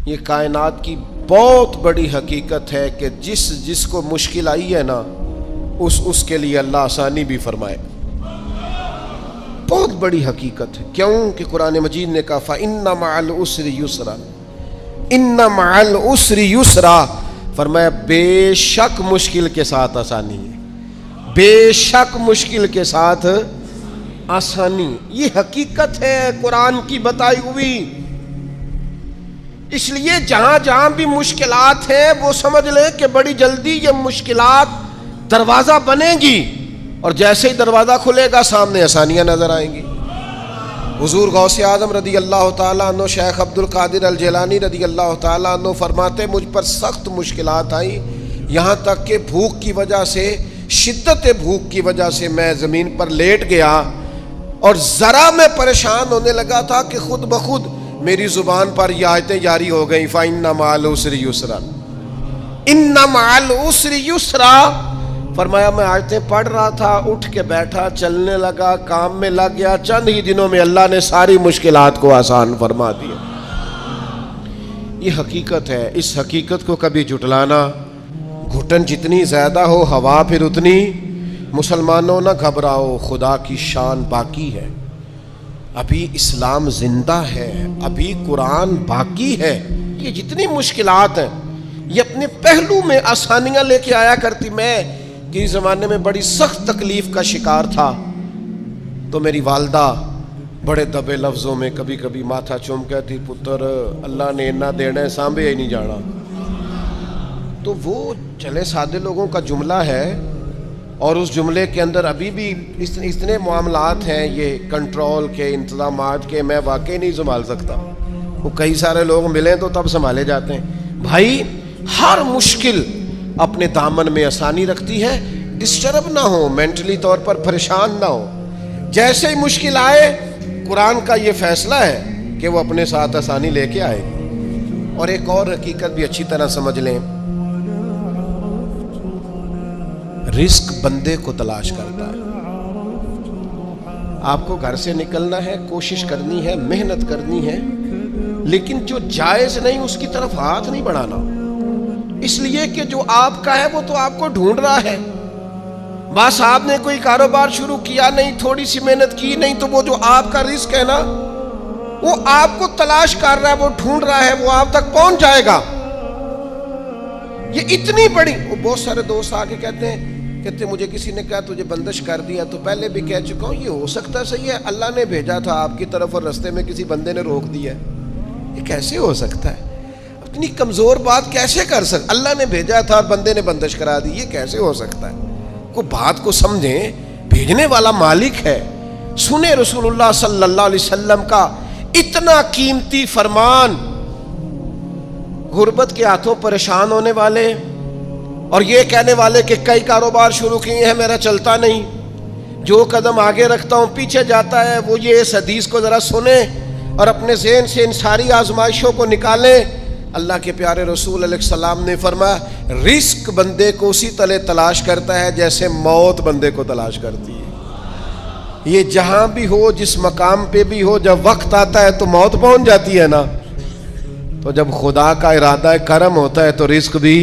یہ کائنات کی بہت بڑی حقیقت ہے کہ جس کو مشکل آئی ہے نا اس کے لیے اللہ آسانی بھی فرمائے. بہت بڑی حقیقت ہے. کیوں کہ قرآن مجید نے کہا فَإِنَّ مَعَ الْعُسْرِ يُسْرًا إِنَّ مَعَ الْعُسْرِ يُسْرًا، فرمایا بے شک مشکل کے ساتھ آسانی ہے، بے شک مشکل کے ساتھ آسانی. یہ حقیقت ہے قرآن کی بتائی ہوئی. اس لیے جہاں جہاں بھی مشکلات ہیں وہ سمجھ لیں کہ بڑی جلدی یہ مشکلات دروازہ بنے گی، اور جیسے ہی دروازہ کھلے گا سامنے آسانیاں نظر آئیں گی. حضور غوث اعظم رضی اللہ تعالیٰ عنہ، شیخ عبد القادر الجیلانی رضی اللہ تعالیٰ عنہ فرماتے مجھ پر سخت مشکلات آئیں، یہاں تک کہ بھوک کی وجہ سے، شدت بھوک کی وجہ سے میں زمین پر لیٹ گیا، اور ذرا میں پریشان ہونے لگا تھا کہ خود بخود میری زبان پر یہ آیتیں جاری ہو گئیں فَإِنَّ مَعَ الْعُسْرِ يُسْرًا إِنَّ مَعَ الْعُسْرِ يُسْرًا. فرمایا میں آیتیں پڑھ رہا تھا، اٹھ کے بیٹھا، چلنے لگا، کام میں لگ گیا، چند ہی دنوں میں اللہ نے ساری مشکلات کو آسان فرما دیا. یہ حقیقت ہے. اس حقیقت کو کبھی جھٹلانا، گھٹن جتنی زیادہ ہو ہوا پھر اتنی. مسلمانوں نہ گھبراؤ، خدا کی شان باقی ہے، ابھی اسلام زندہ ہے، ابھی قرآن باقی ہے. یہ جتنی مشکلات ہیں یہ اپنے پہلو میں آسانیاں لے کے آیا کرتی. میں کسی زمانے میں بڑی سخت تکلیف کا شکار تھا، تو میری والدہ بڑے دبے لفظوں میں کبھی کبھی ماتھا چوم کہتی پتر اللہ نے اتنا دینا ہے سانبے ہی نہیں جانا. تو وہ چلے سادے لوگوں کا جملہ ہے، اور اس جملے کے اندر ابھی بھی اتنے معاملات ہیں یہ کنٹرول کے، انتظامات کے، میں واقعی نہیں سنبھال سکتا. وہ کئی سارے لوگ ملیں تو تب سنبھالے جاتے ہیں. بھائی ہر مشکل اپنے دامن میں آسانی رکھتی ہے. ڈسٹرب نہ ہو، مینٹلی طور پر پریشان نہ ہو. جیسے ہی مشکل آئے قرآن کا یہ فیصلہ ہے کہ وہ اپنے ساتھ آسانی لے کے آئے. اور ایک اور حقیقت بھی اچھی طرح سمجھ لیں، رزق بندے کو تلاش کرتا ہے. آپ کو گھر سے نکلنا ہے، کوشش کرنی ہے، محنت کرنی ہے، لیکن جو جائز نہیں اس کی طرف ہاتھ نہیں بڑھانا. اس لیے کہ جو آپ کا ہے وہ تو آپ کو ڈھونڈ رہا ہے. بس آپ نے کوئی کاروبار شروع کیا نہیں، تھوڑی سی محنت کی نہیں، تو وہ جو آپ کا رزق ہے نا وہ آپ کو تلاش کر رہا ہے، وہ ڈھونڈ رہا ہے، وہ آپ تک پہنچ جائے گا. یہ اتنی بڑی، وہ بہت سارے دوست آ کے کہتے ہیں مجھے کسی نے کہا تجھے بندش کر دیا. تو پہلے بھی کہہ چکا ہوں یہ ہو سکتا صحیح ہے اللہ نے بھیجا تھا آپ کی طرف اور رستے میں کسی بندے نے روک دیا. یہ کیسے ہو سکتا ہے؟ اتنی کمزور بات کیسے کر سکتا؟ اللہ نے بھیجا تھا اور بندے نے بندش کرا دی. یہ کیسے ہو سکتا ہے؟ کوئی بات کو سمجھیں، بھیجنے والا مالک ہے. سنیں رسول اللہ صلی اللہ علیہ وسلم کا اتنا قیمتی فرمان. غربت کے ہاتھوں پریشان ہونے والے اور یہ کہنے والے کہ کئی کاروبار شروع کیے ہیں میرا چلتا نہیں، جو قدم آگے رکھتا ہوں پیچھے جاتا ہے، وہ یہ اس حدیث کو ذرا سنیں اور اپنے ذہن سے ان ساری آزمائشوں کو نکالیں. اللہ کے پیارے رسول علیہ السلام نے فرمایا رزق بندے کو اسی طرح تلاش کرتا ہے جیسے موت بندے کو تلاش کرتی ہے. یہ جہاں بھی ہو، جس مقام پہ بھی ہو، جب وقت آتا ہے تو موت پہنچ جاتی ہے نا. تو جب خدا کا ارادہ کرم ہوتا ہے تو رزق بھی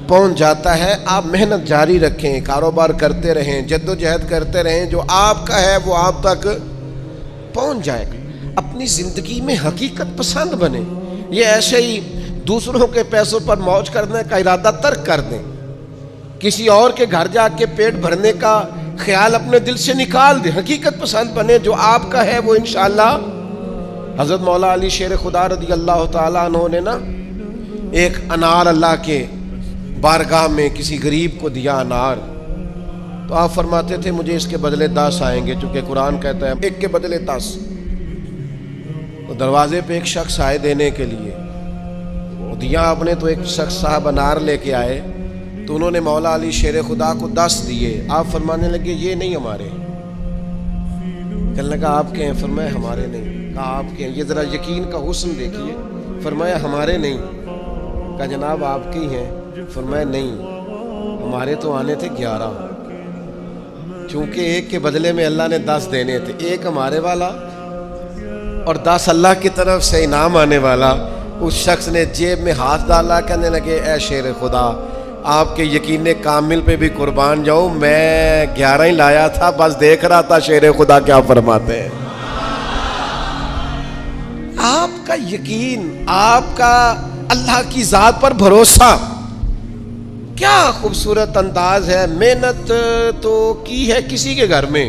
پہنچ جاتا ہے. آپ محنت جاری رکھیں، کاروبار کرتے رہیں، جد و جہد کرتے رہیں، جو آپ کا ہے وہ آپ تک پہنچ جائے گا. اپنی زندگی میں حقیقت پسند بنے. یہ ایسے ہی دوسروں کے پیسوں پر موج کرنے کا ارادہ ترک کر دیں. کسی اور کے گھر جا کے پیٹ بھرنے کا خیال اپنے دل سے نکال دیں. حقیقت پسند بنے، جو آپ کا ہے وہ انشاءاللہ. حضرت مولا علی شیر خدا رضی اللہ تعالیٰ عنہ نے نا ایک انار اللہ کے بارگاہ میں کسی غریب کو دیا انار. تو آپ فرماتے تھے مجھے اس کے بدلے 10 آئیں گے، چونکہ قرآن کہتا ہے ایک کے بدلے 10. تو دروازے پہ ایک شخص آئے دینے کے لیے، وہ دیا آپ نے. تو ایک شخص صاحب انار لے کے آئے تو انہوں نے مولا علی شیر خدا کو 10 دیے. آپ فرمانے لگے یہ نہیں ہمارے. کہنے لگا آپ کے ہیں؟ فرمایا ہمارے نہیں. کہا آپ کے ہیں؟ یہ ذرا یقین کا حسن دیکھیے. فرمایا ہمارے نہیں. کہا جناب آپ کے ہیں؟ فرمایا نہیں، ہمارے تو آنے تھے 11. چونکہ ایک کے بدلے میں اللہ نے 10 دینے تھے، ایک ہمارے والا اور 10 اللہ کی طرف سے انعام آنے والا. اس شخص نے جیب میں ہاتھ ڈالا, کہنے لگے اے شیر خدا, آپ کے یقین کامل پہ بھی قربان جاؤں, میں 11 ہی لایا تھا, بس دیکھ رہا تھا شیر خدا کیا فرماتے ہیں. آپ کا یقین, آپ کا اللہ کی ذات پر بھروسہ, کیا خوبصورت انداز ہے. محنت تو کی ہے کسی کے گھر میں,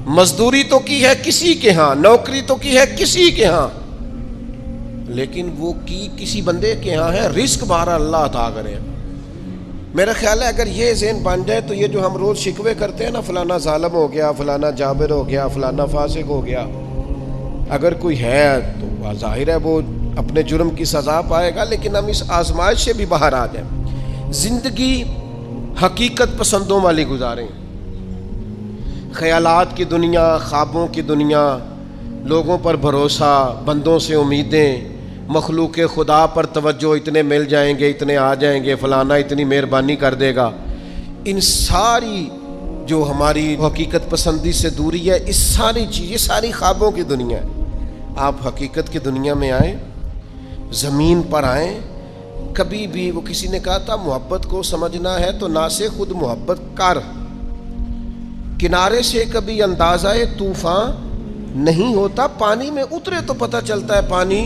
مزدوری تو کی ہے کسی کے ہاں, نوکری تو کی ہے کسی کے ہاں, لیکن وہ کی کسی بندے کے ہاں ہے, رزق بارہ اللہ عطا کرے. میرا خیال ہے اگر یہ ذہن بن جائے تو یہ جو ہم روز شکوے کرتے ہیں نا, فلانا ظالم ہو گیا, فلانا جابر ہو گیا, فلانا فاسق ہو گیا, اگر کوئی ہے تو ظاہر ہے وہ اپنے جرم کی سزا پائے گا, لیکن ہم اس آزمائش سے بھی باہر آ جائیں. زندگی حقیقت پسندوں والی گزاریں. خیالات کی دنیا, خوابوں کی دنیا, لوگوں پر بھروسہ, بندوں سے امیدیں, مخلوق خدا پر توجہ, اتنے مل جائیں گے, اتنے آ جائیں گے, فلانا اتنی مہربانی کر دے گا. ان ساری جو ہماری حقیقت پسندی سے دوری ہے, اس ساری چیز, یہ ساری خوابوں کی دنیا ہے. آپ حقیقت کی دنیا میں آئیں, زمین پر آئیں. کبھی بھی وہ کسی نے کہا تھا محبت کو سمجھنا ہے تو نہ سے خود محبت کر, کنارے سے کبھی اندازہ طوفان نہیں ہوتا, پانی میں اترے تو پتہ چلتا ہے پانی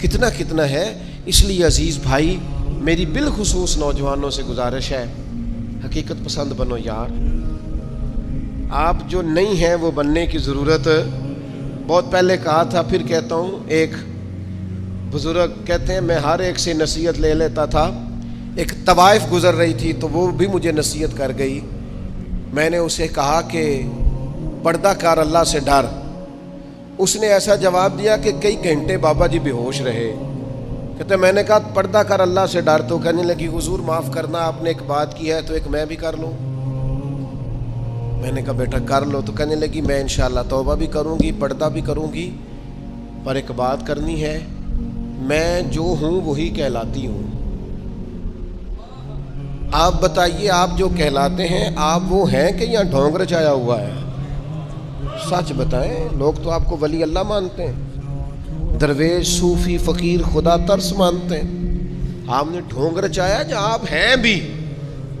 کتنا کتنا ہے. اس لیے عزیز بھائی, میری بالخصوص نوجوانوں سے گزارش ہے, حقیقت پسند بنو یار. آپ جو نہیں ہیں وہ بننے کی ضرورت, بہت پہلے کہا تھا, پھر کہتا ہوں. ایک بزرگ کہتے ہیں میں ہر ایک سے نصیحت لے لیتا تھا. ایک طوائف گزر رہی تھی تو وہ بھی مجھے نصیحت کر گئی. میں نے اسے کہا کہ پردہ کار اللہ سے ڈر. اس نے ایسا جواب دیا کہ کئی گھنٹے بابا جی بے ہوش رہے. کہتے میں نے کہا پردہ کر اللہ سے ڈر, تو کہنے لگی حضور معاف کرنا, آپ نے ایک بات کی ہے تو ایک میں بھی کر لوں. میں نے کہا بیٹا کر لو. تو کہنے لگی میں انشاءاللہ توبہ بھی کروں گی, پردہ بھی کروں گی, پر ایک بات کرنی ہے, میں جو ہوں وہی کہلاتی ہوں. آپ بتائیے آپ جو کہلاتے ہیں آپ وہ ہیں کہ یا ڈھونگ رچایا ہوا ہے؟ سچ بتائیں. لوگ تو آپ کو ولی اللہ مانتے ہیں, درویش, صوفی, فقیر, خدا ترس مانتے ہیں. آپ نے ڈھونگ رچایا جو آپ ہیں بھی.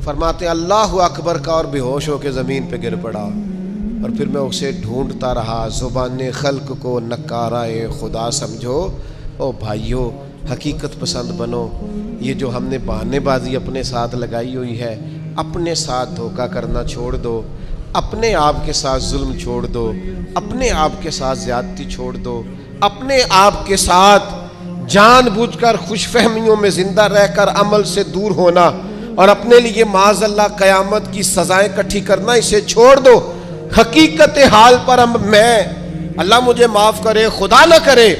فرماتے ہیں اللہ اکبر کا, اور بے ہوش ہو کے زمین پہ گر پڑا. اور پھر میں اسے ڈھونڈتا رہا, زبان خلق کو نکارائے خدا سمجھو. او بھائیو, حقیقت پسند بنو. یہ جو ہم نے بہانے بازی اپنے ساتھ لگائی ہوئی ہے, اپنے ساتھ دھوکہ کرنا چھوڑ دو, اپنے آپ کے ساتھ ظلم چھوڑ دو, اپنے آپ کے ساتھ زیادتی چھوڑ دو, اپنے آپ کے ساتھ جان بوجھ کر خوش فہمیوں میں زندہ رہ کر عمل سے دور ہونا اور اپنے لیے معاذ اللہ قیامت کی سزائیں اکٹھی کرنا, اسے چھوڑ دو. حقیقت حال پر میں, اللہ مجھے معاف کرے, خدا نہ کرے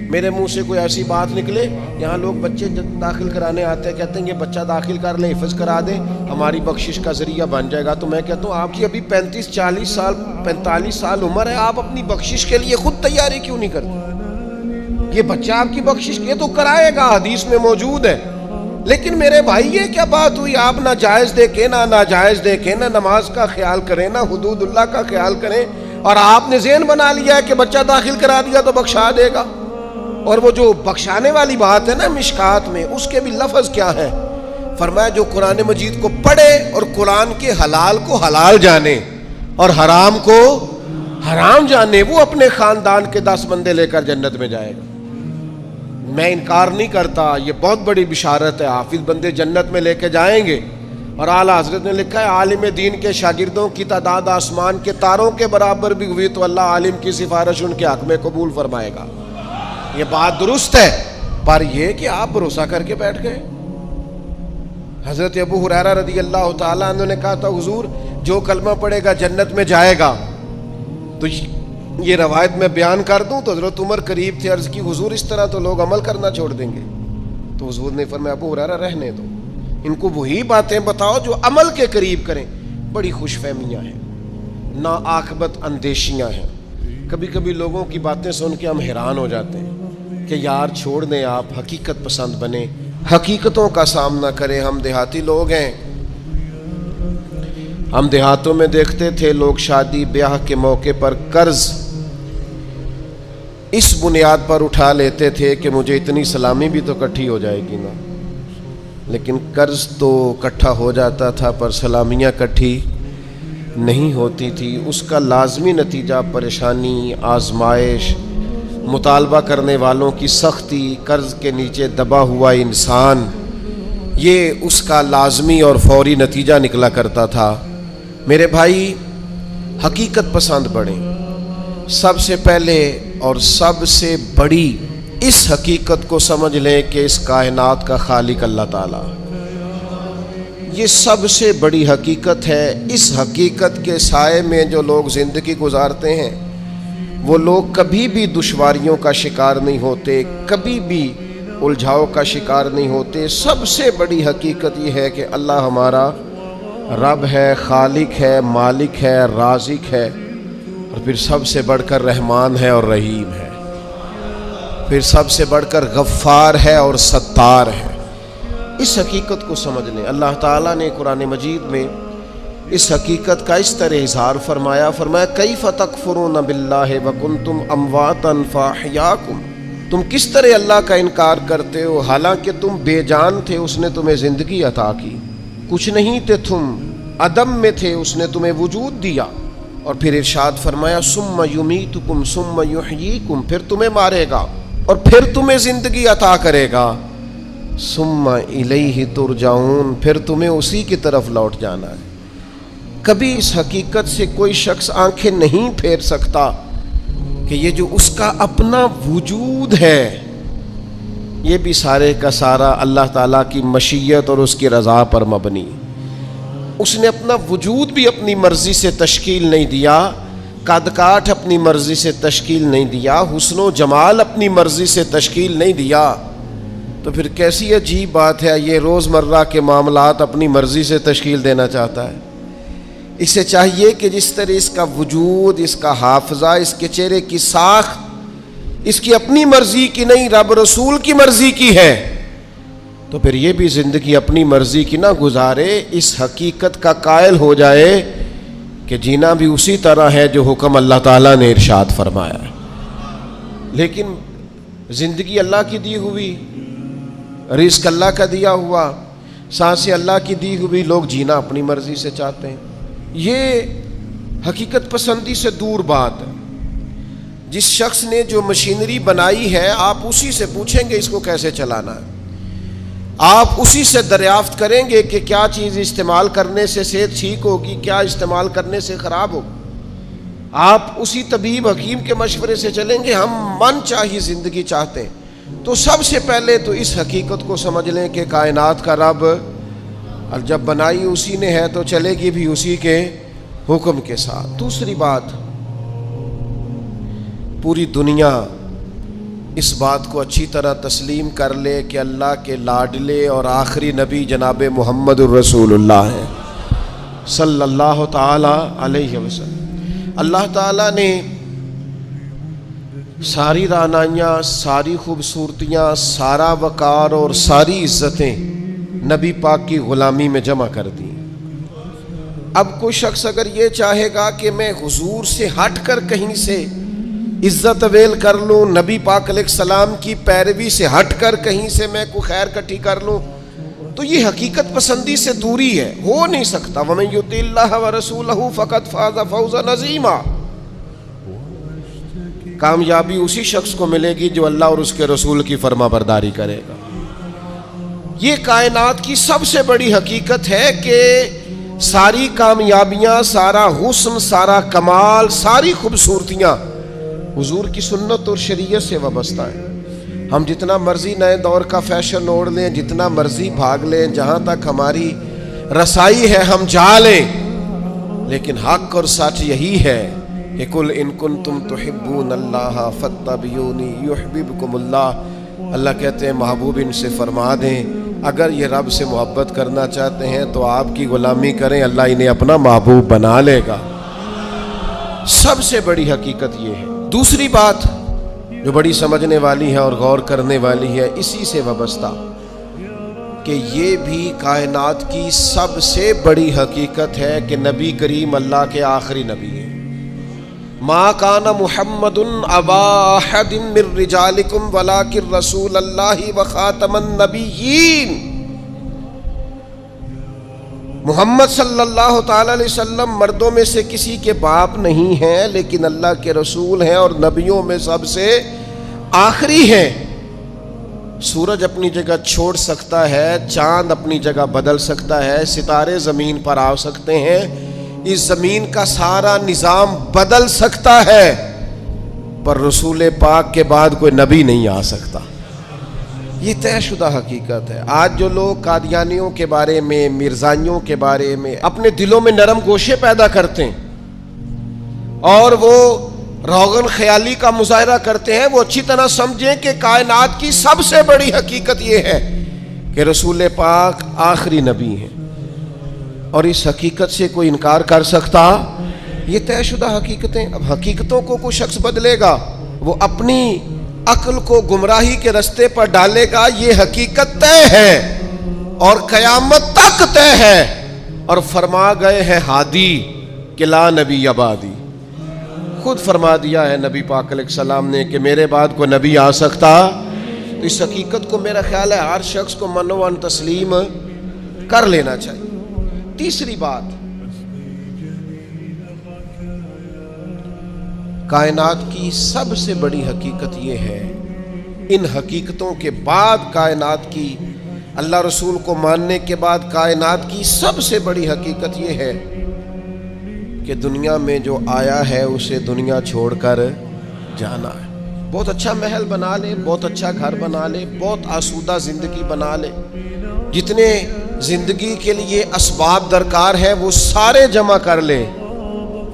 میرے منہ سے کوئی ایسی بات نکلے. یہاں لوگ بچے داخل کرانے آتے ہیں, کہتے ہیں یہ بچہ داخل کر لیں, حفظ کرا دیں, ہماری بخشش کا ذریعہ بن جائے گا. تو میں کہتا ہوں آپ کی ابھی 35-40 سال 45 سال عمر ہے, آپ اپنی بخشش کے لیے خود تیاری کیوں نہیں کرتے؟ یہ بچہ آپ کی بخشش کے تو کرائے گا, حدیث میں موجود ہے. لیکن میرے بھائی یہ کیا بات ہوئی, آپ نہ جائز دیکھیں نہ ناجائز دیکھیں, نہ نماز کا خیال کریں نہ حدود اللہ کا خیال کریں, اور آپ نے ذہن بنا لیا ہے کہ بچہ داخل کرا دیا تو بخشا دے گا. اور وہ جو بخشانے والی بات ہے نا مشکات میں, اس کے بھی لفظ کیا ہے؟ فرمایا جو قرآن مجید کو پڑھے اور قرآن کے حلال کو حلال جانے اور حرام کو حرام جانے, وہ اپنے خاندان کے 10 بندے لے کر جنت میں جائے گا. میں انکار نہیں کرتا, یہ بہت بڑی بشارت ہے, حافظ بندے جنت میں لے کے جائیں گے. اور اعلیٰ حضرت نے لکھا ہے عالم دین کے شاگردوں کی تعداد آسمان کے تاروں کے برابر بھی ہوئی تو اللہ عالم کی سفارش ان کے حق میں قبول فرمائے گا. یہ بات درست ہے, پر یہ کہ آپ بھروسہ کر کے بیٹھ گئے. حضرت ابو ہریرہ رضی اللہ تعالیٰ عنہ نے کہا تھا حضور جو کلمہ پڑھے گا جنت میں جائے گا. تو یہ روایت میں بیان کر دوں تو حضرت عمر قریب تھے, عرض کی حضور اس طرح تو لوگ عمل کرنا چھوڑ دیں گے. تو حضور نے فرمایا ابو ہریرہ رہنے دو, ان کو وہی باتیں بتاؤ جو عمل کے قریب کریں. بڑی خوش فہمیاں ہیں, نا عاقبت اندیشیاں ہیں. کبھی کبھی لوگوں کی باتیں سن کے ہم حیران ہو جاتے ہیں کہ یار چھوڑ دیں, آپ حقیقت پسند بنیں, حقیقتوں کا سامنا کریں. ہم دیہاتی لوگ ہیں, ہم دیہاتوں میں دیکھتے تھے لوگ شادی بیاہ کے موقع پر قرض اس بنیاد پر اٹھا لیتے تھے کہ مجھے اتنی سلامی بھی تو اکٹھی ہو جائے گی نا، لیکن قرض تو اکٹھا ہو جاتا تھا پر سلامیاں اکٹھی نہیں ہوتی تھی۔ اس کا لازمی نتیجہ پریشانی، آزمائش، مطالبہ کرنے والوں کی سختی، قرض کے نیچے دبا ہوا انسان، یہ اس کا لازمی اور فوری نتیجہ نکلا کرتا تھا۔ میرے بھائی، حقیقت پسند بڑھیں، سب سے پہلے اور سب سے بڑی اس حقیقت کو سمجھ لیں کہ اس کائنات کا خالق اللہ تعالیٰ، یہ سب سے بڑی حقیقت ہے۔ اس حقیقت کے سائے میں جو لوگ زندگی گزارتے ہیں وہ لوگ کبھی بھی دشواریوں کا شکار نہیں ہوتے، کبھی بھی الجھاؤ کا شکار نہیں ہوتے۔ سب سے بڑی حقیقت یہ ہے کہ اللہ ہمارا رب ہے، خالق ہے، مالک ہے، رازق ہے، اور پھر سب سے بڑھ کر رحمان ہے اور رحیم ہے، پھر سب سے بڑھ کر غفار ہے اور ستار ہے۔ اس حقیقت کو سمجھ لیں۔ اللہ تعالیٰ نے قرآن مجید میں اس حقیقت کا اس طرح اظہار فرمایا، کیف تکفرون باللہ وکنتم امواتا فاحیاکم، تم کس طرح اللہ کا انکار کرتے ہو حالانکہ تم بے جان تھے، اس نے تمہیں زندگی عطا کی، کچھ نہیں تھے تم، عدم میں تھے، اس نے تمہیں وجود دیا، اور پھر ارشاد فرمایا ثم یمیتکم ثم یحییکم، پھر تمہیں مارے گا اور پھر تمہیں زندگی عطا کرے گا، ثم الیہ ترجعون، پھر تمہیں اسی کی طرف لوٹ جانا ہے۔ کبھی اس حقیقت سے کوئی شخص آنکھیں نہیں پھیر سکتا کہ یہ جو اس کا اپنا وجود ہے یہ بھی سارے کا سارا اللہ تعالیٰ کی مشیت اور اس کی رضا پر مبنی۔ اس نے اپنا وجود بھی اپنی مرضی سے تشکیل نہیں دیا، قد کاٹ اپنی مرضی سے تشکیل نہیں دیا، حسن و جمال اپنی مرضی سے تشکیل نہیں دیا، تو پھر کیسی عجیب بات ہے یہ روزمرہ کے معاملات اپنی مرضی سے تشکیل دینا چاہتا ہے۔ اسے چاہیے کہ جس طرح اس کا وجود، اس کا حافظہ، اس کے چہرے کی ساخت اس کی اپنی مرضی کی نہیں، رب رسول کی مرضی کی ہے، تو پھر یہ بھی زندگی اپنی مرضی کی نہ گزارے، اس حقیقت کا قائل ہو جائے کہ جینا بھی اسی طرح ہے جو حکم اللہ تعالیٰ نے ارشاد فرمایا ہے۔ لیکن زندگی اللہ کی دی ہوئی، رزق اللہ کا دیا ہوا، سانسیں اللہ کی دی ہوئی، لوگ جینا اپنی مرضی سے چاہتے ہیں۔ یہ حقیقت پسندی سے دور بات ہے۔ جس شخص نے جو مشینری بنائی ہے آپ اسی سے پوچھیں گے اس کو کیسے چلانا ہے، آپ اسی سے دریافت کریں گے کہ کیا چیز استعمال کرنے سے صحت ٹھیک ہوگی، کیا استعمال کرنے سے خراب ہوگی، آپ اسی طبیب حکیم کے مشورے سے چلیں گے۔ ہم من چاہی زندگی چاہتے ہیں، تو سب سے پہلے تو اس حقیقت کو سمجھ لیں کہ کائنات کا رب، اور جب بنائی اسی نے ہے تو چلے گی بھی اسی کے حکم کے ساتھ۔ دوسری بات، پوری دنیا اس بات کو اچھی طرح تسلیم کر لے کہ اللہ کے لاڈلے اور آخری نبی جناب محمد الرسول اللہ ہیں صلی اللہ تعالی علیہ وسلم۔ اللہ تعالیٰ نے ساری رعنائیاں، ساری خوبصورتیاں، سارا وقار اور ساری عزتیں نبی پاک کی غلامی میں جمع کر دی۔ اب کوئی شخص اگر یہ چاہے گا کہ میں حضور سے ہٹ کر کہیں سے عزت اویل کر لوں، نبی پاک علیہ السلام کی پیروی سے ہٹ کر کہیں سے میں کوئی خیر کٹھی کر لوں، تو یہ حقیقت پسندی سے دوری ہے، ہو نہیں سکتا۔ وَمَن يُطِعِ اللَّهَ وَرَسُولَهُ فَقَدْ فَازَ فَوْزًا عَظِيمًا، کامیابی اسی شخص کو ملے گی جو اللہ اور اس کے رسول کی فرما برداری کرے گا۔ یہ کائنات کی سب سے بڑی حقیقت ہے کہ ساری کامیابیاں، سارا حسن، سارا کمال، ساری خوبصورتیاں حضور کی سنت اور شریعت سے وابستہ ہے۔ ہم جتنا مرضی نئے دور کا فیشن اوڑھ لیں، جتنا مرضی بھاگ لیں، جہاں تک ہماری رسائی ہے ہم جا لیں، لیکن حق اور سچ یہی ہے کہ قل ان کنتم تحبون اللہ فاتبعونی یحببکم اللہ۔ اللہ کہتے ہیں محبوب ان سے فرما دیں اگر یہ رب سے محبت کرنا چاہتے ہیں تو آپ کی غلامی کریں، اللہ انہیں اپنا محبوب بنا لے گا۔ سب سے بڑی حقیقت یہ ہے۔ دوسری بات جو بڑی سمجھنے والی ہے اور غور کرنے والی ہے اسی سے وابستہ، کہ یہ بھی کائنات کی سب سے بڑی حقیقت ہے کہ نبی کریم اللہ کے آخری نبی ہیں۔ ما کان محمد ابا احد من رجالکم ولکن رسول اللہ وخاتم النبیین. محمد صلی اللہ تعالی علیہ وسلم مردوں میں سے کسی کے باپ نہیں ہیں لیکن اللہ کے رسول ہیں اور نبیوں میں سب سے آخری ہیں. سورج اپنی جگہ چھوڑ سکتا ہے، چاند اپنی جگہ بدل سکتا ہے، ستارے زمین پر آ سکتے ہیں، اس زمین کا سارا نظام بدل سکتا ہے، پر رسول پاک کے بعد کوئی نبی نہیں آ سکتا. یہ طے شدہ حقیقت ہے. آج جو لوگ قادیانیوں کے بارے میں، مرزائیوں کے بارے میں اپنے دلوں میں نرم گوشے پیدا کرتے ہیں اور وہ روغن خیالی کا مظاہرہ کرتے ہیں، وہ اچھی طرح سمجھیں کہ کائنات کی سب سے بڑی حقیقت یہ ہے کہ رسول پاک آخری نبی ہیں، اور اس حقیقت سے کوئی انکار کر سکتا؟ یہ طے شدہ حقیقتیں. اب حقیقتوں کو کوئی شخص بدلے گا، وہ اپنی عقل کو گمراہی کے رستے پر ڈالے گا. یہ حقیقت طے ہے اور قیامت تک طے ہے. اور فرما گئے ہیں ہادی کہ لا نبی بعدی. خود فرما دیا ہے نبی پاک علیہ السلام نے کہ میرے بعد کوئی نبی آ سکتا. تو اس حقیقت کو میرا خیال ہے ہر شخص کو من و تسلیم کر لینا چاہیے. تیسری بات، کائنات کی سب سے بڑی حقیقت یہ ہے، ان حقیقتوں کے بعد کائنات کی، اللہ رسول کو ماننے کے بعد کائنات کی سب سے بڑی حقیقت یہ ہے کہ دنیا میں جو آیا ہے اسے دنیا چھوڑ کر جانا ہے. بہت اچھا محل بنا لے، بہت اچھا گھر بنا لے، بہت آسودہ زندگی بنا لے، جتنے زندگی کے لیے اسباب درکار ہے وہ سارے جمع کر لے،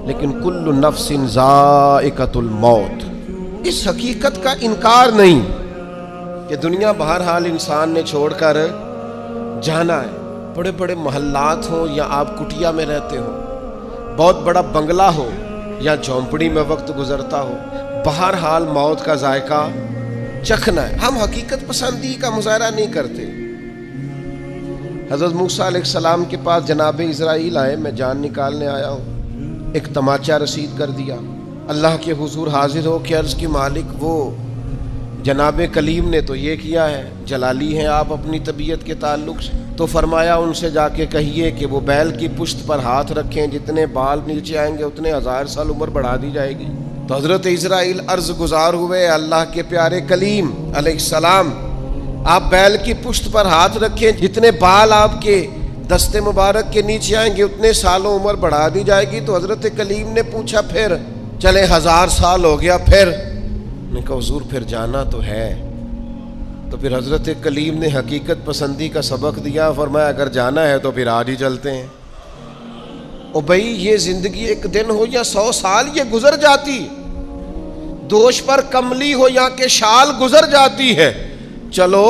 لیکن کل نفس ذائقۃ الموت. اس حقیقت کا انکار نہیں کہ دنیا بہرحال انسان نے چھوڑ کر جانا ہے. بڑے بڑے محلات ہوں یا آپ کٹیا میں رہتے ہو، بہت بڑا بنگلہ ہو یا جھونپڑی میں وقت گزرتا ہو، بہرحال موت کا ذائقہ چکھنا ہے. ہم حقیقت پسندی کا مظاہرہ نہیں کرتے. حضرت موسیٰ علیہ السلام کے پاس جناب اسرائیل آئے، میں جان نکالنے آیا ہوں، ایک تماچا رسید کر دیا. اللہ کے حضور حاضر ہو کہ عرض کی مالک وہ جناب کلیم نے تو یہ کیا ہے، جلالی ہیں آپ اپنی طبیعت کے تعلق سے. تو فرمایا ان سے جا کے کہیے کہ وہ بیل کی پشت پر ہاتھ رکھیں، جتنے بال نیچے آئیں گے اتنے 1000 سال عمر بڑھا دی جائے گی. تو حضرت اسرائیل عرض گزار ہوئے، اللہ کے پیارے کلیم علیہ السلام آپ بیل کی پشت پر ہاتھ رکھیں، جتنے بال آپ کے دستے مبارک کے نیچے آئیں گے اتنے سالوں عمر بڑھا دی جائے گی. تو حضرت کلیم نے پوچھا پھر چلے 1000 سال ہو گیا، پھر نے کہا حضور پھر جانا تو ہے. تو پھر حضرت کلیم نے حقیقت پسندی کا سبق دیا، فرمایا اگر جانا ہے تو پھر آج ہی چلتے ہیں. او بھائی یہ زندگی ایک دن ہو یا 100 سال یہ گزر جاتی، دوش پر کملی ہو یا کہ شال گزر جاتی ہے. چلو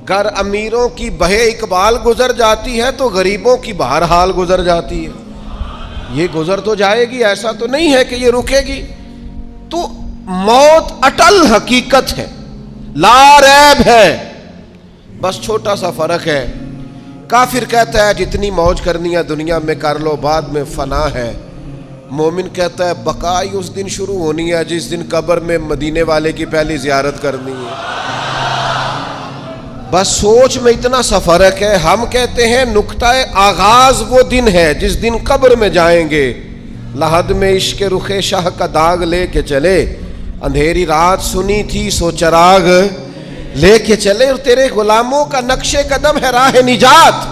گر امیروں کی بہے اقبال گزر جاتی ہے تو غریبوں کی بہرحال گزر جاتی ہے. یہ گزر تو جائے گی، ایسا تو نہیں ہے کہ یہ رکے گی. تو موت اٹل حقیقت ہے، لا ریب ہے. بس چھوٹا سا فرق ہے، کافر کہتا ہے جتنی موج کرنی ہے دنیا میں کر لو، بعد میں فنا ہے. مومن کہتا ہے بقا ہی اس دن شروع ہونی ہے جس دن قبر میں مدینے والے کی پہلی زیارت کرنی ہے. بس سوچ میں اتنا سا فرق ہے. ہم کہتے ہیں نقطہ آغاز وہ دن ہے جس دن قبر میں جائیں گے، لحد میں عشق رخ شاہ کا داغ لے کے چلے، اندھیری رات سنی تھی سو چراغ لے کے چلے. اور تیرے غلاموں کا نقش قدم ہے راہ نجات،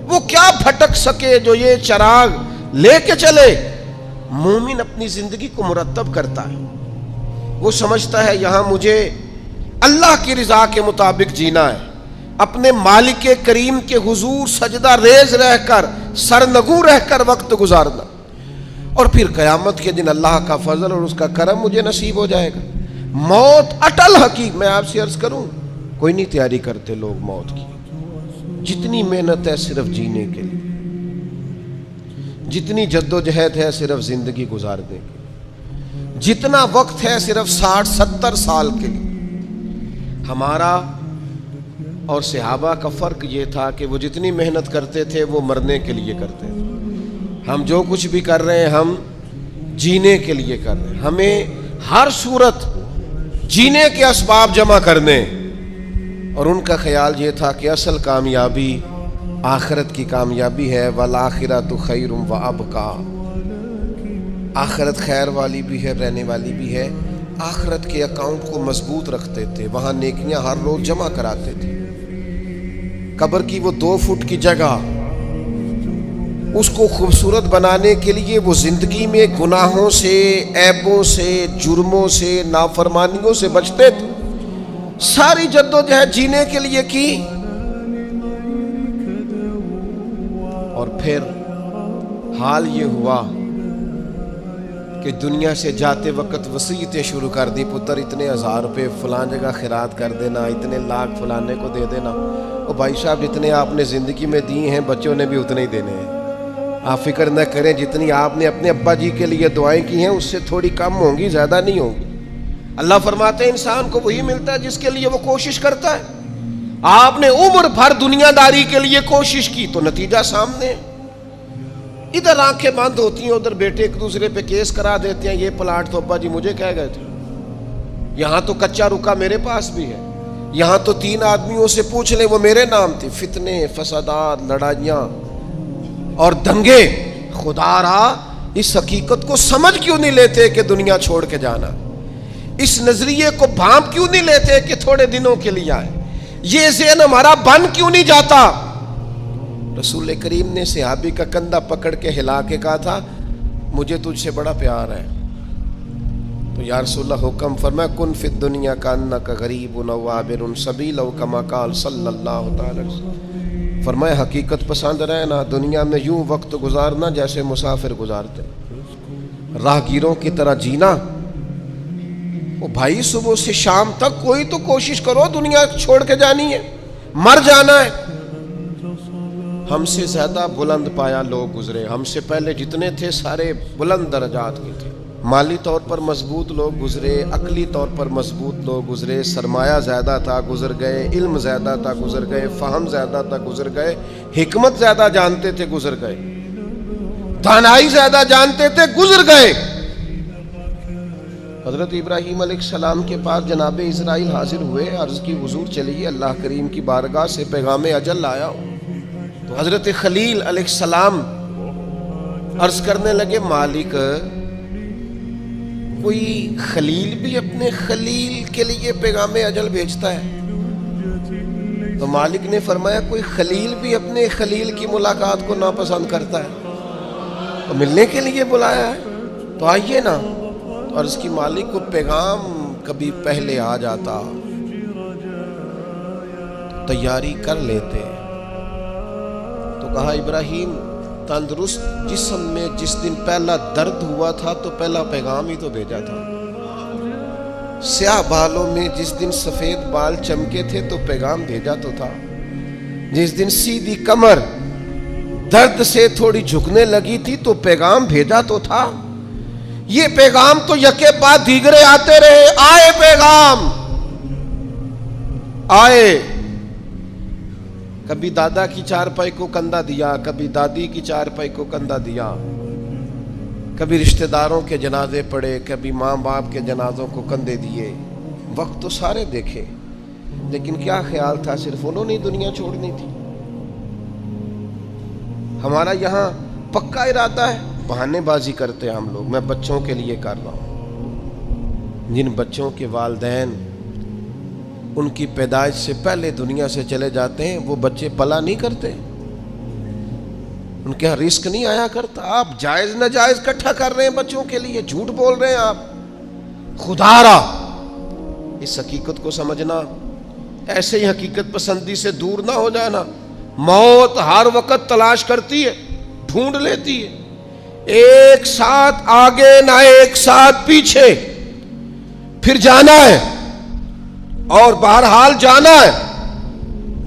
وہ کیا پھٹک سکے جو یہ چراغ لے کے چلے. مومن اپنی زندگی کو مرتب کرتا ہے، وہ سمجھتا ہے یہاں مجھے اللہ کی رضا کے مطابق جینا ہے، اپنے مالک کریم کے حضور سجدہ ریز رہ کر، سرنگوں رہ کر وقت گزارنا، اور پھر قیامت کے دن اللہ کا فضل اور اس کا کرم مجھے نصیب ہو جائے گا. موت اٹل حقیقت. میں آپ سے عرض کروں کوئی نہیں تیاری کرتے لوگ موت کی. جتنی محنت ہے صرف جینے کے لیے، جتنی جد و جہد ہے صرف زندگی گزارنے کے، جتنا وقت ہے صرف 60-70 سال کے لیے. ہمارا اور صحابہ کا فرق یہ تھا کہ وہ جتنی محنت کرتے تھے وہ مرنے کے لیے کرتے تھے. ہم جو کچھ بھی کر رہے ہیں ہم جینے کے لیے کر رہے ہیں. ہمیں ہر صورت جینے کے اسباب جمع کرنے. اور ان کا خیال یہ تھا کہ اصل کامیابی آخرت کی کامیابی ہے. والآخرۃ خیر وابقیٰ. آخرت خیر والی بھی ہے، رہنے والی بھی ہے. آخرت کے اکاؤنٹ کو مضبوط رکھتے تھے، وہاں نیکیاں ہر روز جمع کراتے تھے. قبر کی وہ 2 فٹ کی جگہ، اس کو خوبصورت بنانے کے لیے وہ زندگی میں گناہوں سے، عیبوں سے، جرموں سے، نافرمانیوں سے بچتے تھے. ساری جدوجہد جینے کے لیے کی. اور پھر حال یہ ہوا کہ دنیا سے جاتے وقت وصیتیں شروع کر دی. پتر اتنے 1000 روپے فلاں جگہ خیرات کر دینا، اتنے لاکھ فلانے کو دے دینا. اور بھائی صاحب جتنے آپ نے زندگی میں دی ہیں بچوں نے بھی اتنے ہی دینے ہیں. آپ فکر نہ کریں، جتنی آپ نے اپنے ابا جی کے لیے دعائیں کی ہیں اس سے تھوڑی کم ہوں گی، زیادہ نہیں ہوں گی. اللہ فرماتے ہیں انسان کو وہی ملتا ہے جس کے لیے وہ کوشش کرتا ہے. آپ نے عمر بھر دنیا داری کے لیے کوشش کی تو نتیجہ سامنے ہے. ادھر آنکھیں بند ہوتی ہیں، ادھر بیٹے ایک دوسرے پہ کیس کرا دیتے ہیں. یہ پلاٹ تو ابا جی مجھے کہہ گئے تھے، یہاں تو کچا رکا میرے پاس بھی ہے، یہاں تو 3 آدمیوں سے پوچھ لیں وہ میرے نام تھے. فتنے، فسادات، لڑائیاں اور دنگے. خدا را اس حقیقت کو سمجھ کیوں نہیں لیتے کہ دنیا چھوڑ کے جانا؟ اس نظریے کو بھانپ کیوں نہیں لیتے کہ تھوڑے دنوں کے لیے آئے؟ یہ ذہن ہمارا بن کیوں نہیں جاتا؟ رسول کریم نے صحابی کا کندھا پکڑ کے ہلا کے کہا تھا مجھے تجھ سے بڑا پیار ہے. تو یا رسول اللہ حکم فرمایا کن فی الدنیا کانک غریب او عابر سبیل او کما قال صلی اللہ تعالی وسلم. فرمایا حقیقت پسند رہنا، دنیا میں یوں وقت گزارنا جیسے مسافر گزارتے، راہگیروں کی طرح جینا. وہ بھائی صبح سے شام تک کوئی تو کوشش کرو، دنیا چھوڑ کے جانی ہے، مر جانا ہے. ہم سے زیادہ بلند پایا لوگ گزرے، ہم سے پہلے جتنے تھے سارے بلند درجات کے تھے. مالی طور پر مضبوط لوگ گزرے، عقلی طور پر مضبوط لوگ گزرے، سرمایہ زیادہ تھا گزر گئے، علم زیادہ تھا گزر گئے، فہم زیادہ تھا گزر گئے، حکمت زیادہ جانتے تھے گزر گئے، دانائی زیادہ جانتے تھے گزر گئے. حضرت ابراہیم علیہ السلام کے پاس جناب اسرائیل حاضر ہوئے، عرض کی حضور چلیے اللہ کریم کی بارگاہ سے پیغام اجل لایا ہوں. تو حضرت خلیل علیہ السلام عرض کرنے لگے مالک کوئی خلیل بھی اپنے خلیل کے لیے پیغام اجل بھیجتا ہے؟ تو مالک نے فرمایا کوئی خلیل بھی اپنے خلیل کی ملاقات کو ناپسند کرتا ہے، تو ملنے کے لیے بلایا ہے تو آئیے نا. تو عرض کی مالک کو پیغام کبھی پہلے آ جاتا تو تیاری کر لیتے. تو کہا ابراہیم تندرست جسم میں جس دن پہلا درد ہوا تھا تو پہلا پیغام ہی تو بھیجا تھا. سیاہ بالوں میں جس دن سفید بال چمکے تھے تو پیغام بھیجا تو تھا. جس دن سیدھی کمر درد سے تھوڑی جھکنے لگی تھی تو پیغام بھیجا تو تھا. یہ پیغام تو یکے بعد دیگرے آتے رہے. آئے پیغام آئے، کبھی دادا کی چارپائی کو کندھا دیا، کبھی دادی کی چارپائی کو کندھا دیا، کبھی رشتہ داروں کے جنازے پڑے، کبھی ماں باپ کے جنازوں کو کندھے دیے. وقت تو سارے دیکھے، لیکن کیا خیال تھا صرف انہوں نے دنیا چھوڑنی تھی. ہمارا یہاں پکا ارادہ ہے، بہانے بازی کرتے ہیں ہم لوگ. میں بچوں کے لیے کر رہا ہوں، جن بچوں کے والدین ان کی پیدائش سے پہلے دنیا سے چلے جاتے ہیں وہ بچے پلا نہیں کرتے، ان کے رزق نہیں آیا کرتا. آپ جائز ناجائز اکٹھا کر رہے ہیں بچوں کے لیے، جھوٹ بول رہے ہیں آپ. خدا را اس حقیقت کو سمجھنا، ایسے ہی حقیقت پسندی سے دور نہ ہو جانا. موت ہر وقت تلاش کرتی ہے، ڈھونڈ لیتی ہے. ایک ساتھ آگے نہ ایک ساتھ پیچھے، پھر جانا ہے اور بہرحال جانا ہے.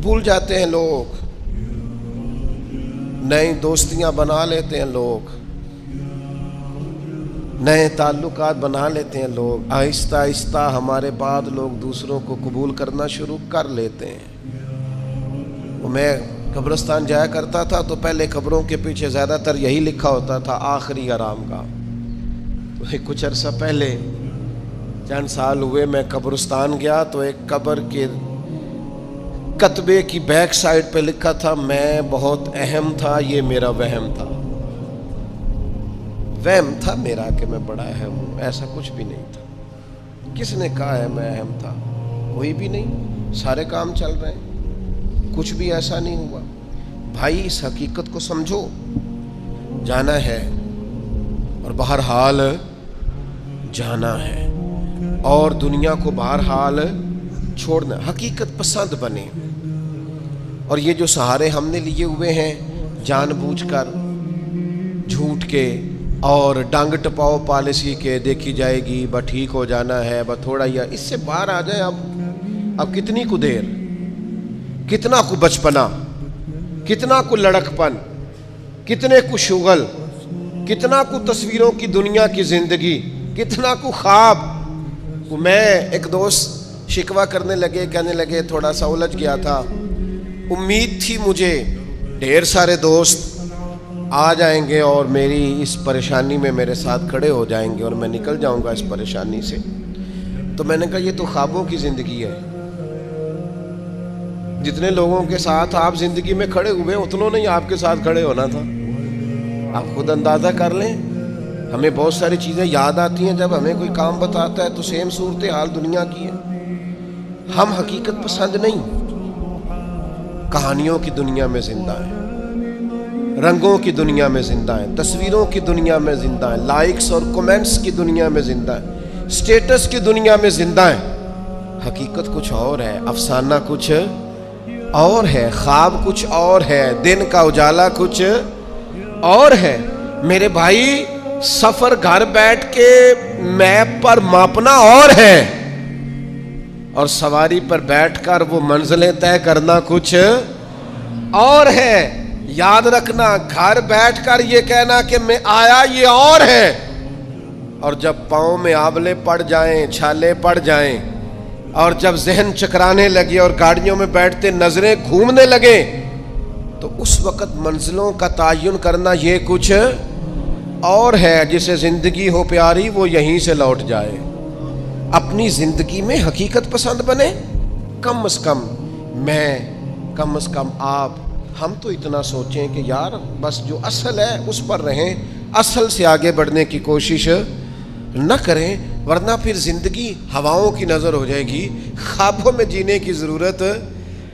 بھول جاتے ہیں لوگ، نئی دوستیاں بنا لیتے ہیں لوگ، نئے تعلقات بنا لیتے ہیں لوگ. آہستہ آہستہ ہمارے بعد لوگ دوسروں کو قبول کرنا شروع کر لیتے ہیں. میں قبرستان جایا کرتا تھا تو پہلے قبروں کے پیچھے زیادہ تر یہی لکھا ہوتا تھا آخری آرام گاہ. کچھ عرصہ پہلے چند سال ہوئے میں قبرستان گیا تو ایک قبر کے کتبے کی بیک سائڈ پہ لکھا تھا میں بہت اہم تھا، یہ میرا وہم تھا۔ وہم تھا میرا کہ میں بڑا اہم ہوں، ایسا کچھ بھی نہیں تھا۔ کس نے کہا ہے میں اہم تھا؟ کوئی بھی نہیں، سارے کام چل رہے ہیں، کچھ بھی ایسا نہیں ہوا۔ بھائی اس حقیقت کو سمجھو، جانا ہے اور بہرحال جانا ہے، اور دنیا کو بہرحال چھوڑنا۔ حقیقت پسند بنے، اور یہ جو سہارے ہم نے لیے ہوئے ہیں جان بوجھ کر جھوٹ کے اور ڈانگ ٹپاؤ پالیسی کے، دیکھی جائے گی بس ٹھیک ہو جانا ہے، بس تھوڑا ہی، اس سے باہر آ جائیں۔ اب کتنی کو دیر، کتنا کو بچپنا، کتنا کو لڑکپن، کتنے کو شغل، کتنا کو تصویروں کی دنیا کی زندگی، کتنا کو خواب۔ میں ایک دوست شکوہ کرنے لگے، کہنے لگے تھوڑا سا الجھ گیا تھا، امید تھی مجھے ڈھیر سارے دوست آ جائیں گے اور میری اس پریشانی میں میرے ساتھ کھڑے ہو جائیں گے اور میں نکل جاؤں گا اس پریشانی سے۔ تو میں نے کہا یہ تو خوابوں کی زندگی ہے، جتنے لوگوں کے ساتھ آپ زندگی میں کھڑے ہوئے اتنوں نے آپ کے ساتھ کھڑے ہونا تھا۔ آپ خود اندازہ کر لیں، ہمیں بہت ساری چیزیں یاد آتی ہیں جب ہمیں کوئی کام بتاتا ہے تو سیم صورتحال دنیا کی ہے۔ ہم حقیقت پسند نہیں، کہانیوں کی دنیا میں زندہ ہیں، رنگوں کی دنیا میں زندہ ہیں، تصویروں کی دنیا میں زندہ ہیں، لائکس اور کومنٹس کی دنیا میں زندہ ہیں، سٹیٹس کی دنیا میں زندہ ہیں۔ حقیقت کچھ اور ہے، افسانہ کچھ اور ہے، خواب کچھ اور ہے، دن کا اجالا کچھ اور ہے۔ میرے بھائی سفر گھر بیٹھ کے میپ پر ماپنا اور ہے، اور سواری پر بیٹھ کر وہ منزلیں طے کرنا کچھ اور ہے۔ یاد رکھنا، گھر بیٹھ کر یہ کہنا کہ میں آیا یہ اور ہے، اور جب پاؤں میں آبلے پڑ جائیں، چھالے پڑ جائیں، اور جب ذہن چکرانے لگے اور گاڑیوں میں بیٹھتے نظریں گھومنے لگے، تو اس وقت منزلوں کا تعین کرنا یہ کچھ اور ہے۔ جسے زندگی ہو پیاری وہ یہیں سے لوٹ جائے۔ اپنی زندگی میں حقیقت پسند بنے، کم از کم میں، کم از کم آپ، ہم تو اتنا سوچیں کہ یار بس جو اصل ہے اس پر رہیں، اصل سے آگے بڑھنے کی کوشش نہ کریں، ورنہ پھر زندگی ہواؤں کی نظر ہو جائے گی۔ خوابوں میں جینے کی ضرورت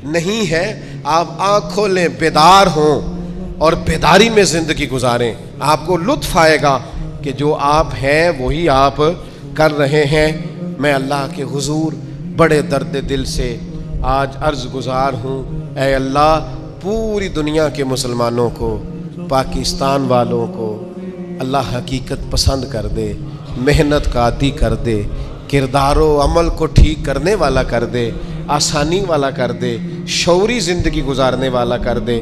نہیں ہے۔ آپ آنکھ کھولیں، بیدار ہوں اور بیداری میں زندگی گزاریں۔ آپ کو لطف آئے گا کہ جو آپ ہیں وہی آپ کر رہے ہیں۔ میں اللہ کے حضور بڑے درد دل سے آج عرض گزار ہوں، اے اللہ پوری دنیا کے مسلمانوں کو، پاکستان والوں کو اللہ حقیقت پسند کر دے، محنت کا عادی کر دے، کردار و عمل کو ٹھیک کرنے والا کر دے، آسانی والا کر دے، شعوری زندگی گزارنے والا کر دے۔